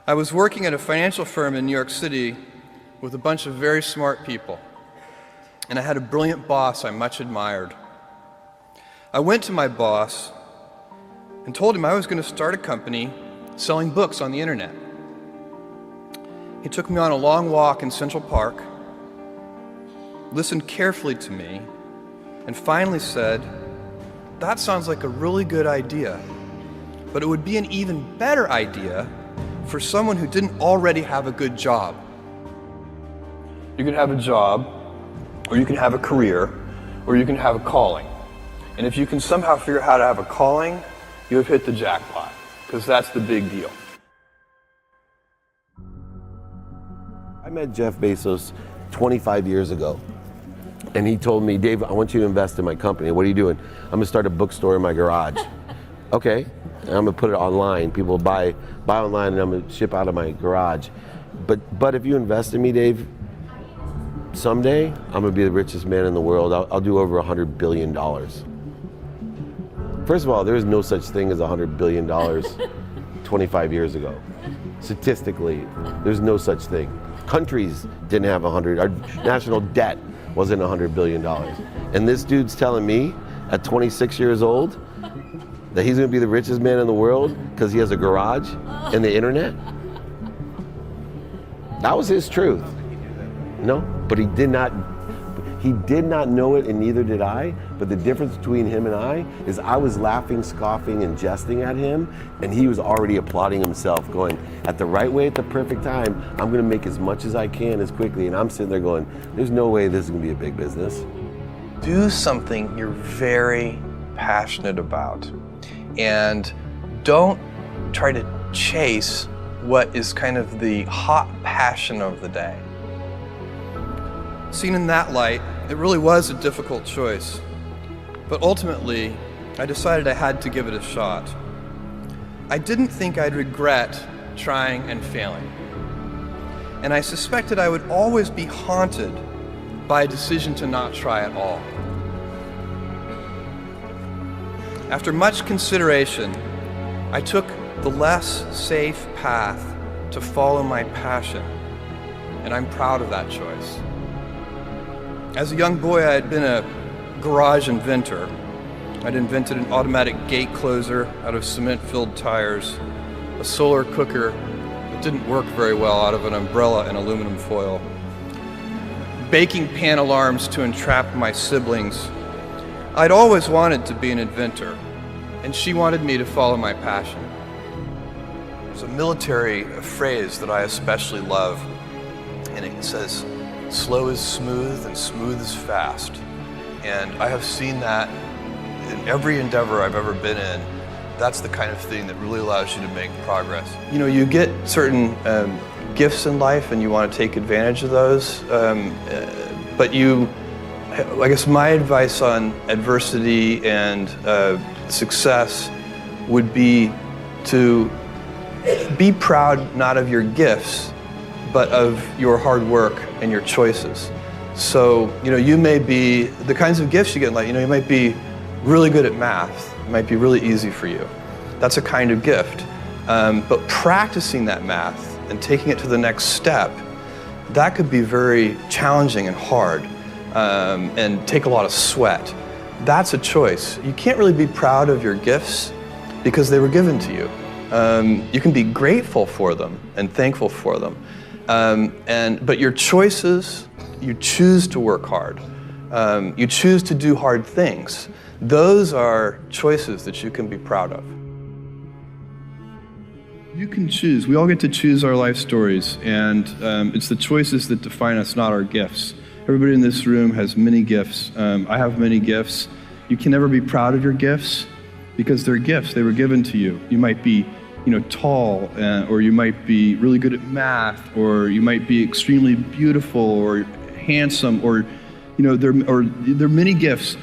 I was working at a financial firm in New York City with a bunch of very smart people, and I had a brilliant boss I much admired. I went to my boss and told him I was going to start a company selling books on the internet. He took me on a long walk in Central Park, listened carefully to me, and finally said, "That sounds like a really good idea, but it would be an even better idea for someone who didn't already have a good job." You can have a job, or you can have a career, or you can have a calling. And if you can somehow figure out how to have a calling, you have hit the jackpot, because that's the big deal. I met Jeff Bezos 25 years ago, and he told me, "Dave, I want you to invest in my company." "What are you doing?" "I'm gonna start a bookstore in my garage." "Okay, and I'm gonna put it online. People buy online, and I'm gonna ship out of my garage. But if you invest in me, Dave, someday I'm gonna be the richest man in the world. I'll do over $100 billion. First of all, there is no such thing as $100 billion 25 years ago. Statistically, there's no such thing. Countries didn't have 100, our national debt wasn't $100 billion. And this dude's telling me at 26 years old that he's gonna be the richest man in the world because he has a garage and the internet? That was his truth. No, but he did not know it, and neither did I. But the difference between him and I is I was laughing, scoffing, and jesting at him, and he was already applauding himself, going, at the right way, at the perfect time, I'm gonna make as much as I can as quickly. And I'm sitting there going, there's no way this is gonna be a big business. Do something you're very passionate about, and don't try to chase what is kind of the hot passion of the day. Seen in that light, it really was a difficult choice, but ultimately, I decided I had to give it a shot. I didn't think I'd regret trying and failing, and I suspected I would always be haunted by a decision to not try at all. After much consideration, I took the less safe path to follow my passion, and I'm proud of that choice. As a young boy, I had been a garage inventor. I'd invented an automatic gate closer out of cement-filled tires, a solar cooker that didn't work very well out of an umbrella and aluminum foil, baking pan alarms to entrap my siblings. I'd always wanted to be an inventor, and she wanted me to follow my passion. There's a military phrase that I especially love, and it says, "Slow is smooth and smooth is fast." And I have seen that in every endeavor I've ever been in. That's the kind of thing that really allows you to make progress. You know, you get certain gifts in life and you want to take advantage of those, but I guess my advice on adversity and success would be to be proud not of your gifts, but of your hard work and your choices. So, you may be, the kinds of gifts you get in life, you might be really good at math. It might be really easy for you. That's a kind of gift. But practicing that math and taking it to the next step, that could be very challenging and hard and take a lot of sweat. That's a choice. You can't really be proud of your gifts because they were given to you. You can be grateful for them and thankful for them. But your choices, you choose to work hard. You choose to do hard things. Those are choices that you can be proud of. You can choose. We all get to choose our life stories, and it's the choices that define us, not our gifts. Everybody in this room has many gifts. I have many gifts. You can never be proud of your gifts because they're gifts. They were given to you. You might be tall, or you might be really good at math, or you might be extremely beautiful or handsome, or there are many gifts,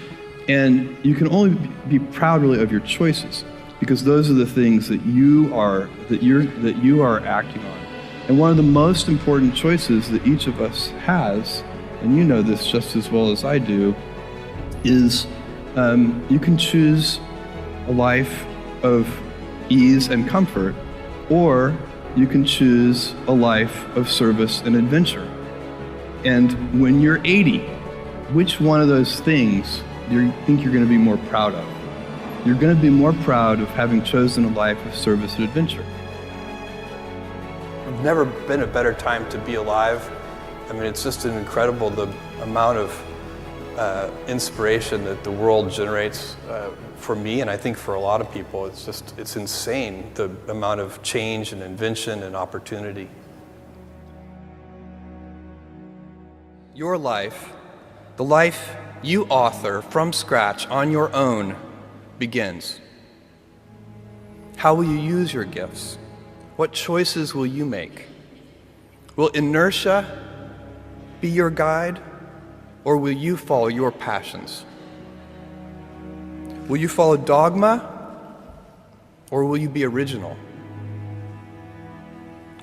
and you can only be proud really of your choices because those are the things that you are acting on. And one of the most important choices that each of us has, and you know this just as well as I do, is you can choose a life of ease and comfort, or you can choose a life of service and adventure. And when you're 80, which one of those things do you think you're going to be more proud of? You're going to be more proud of having chosen a life of service and adventure. There's never been a better time to be alive. I mean, it's just incredible the amount of inspiration that the world generates for me, and I think for a lot of people. It's insane, the amount of change and invention and opportunity. Your life, the life you author from scratch on your own, begins. How will you use your gifts? What choices will you make? Will inertia be your guide, or will you follow your passions? Will you follow dogma, or will you be original?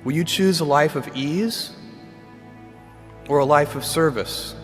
Will you choose a life of ease or a life of service?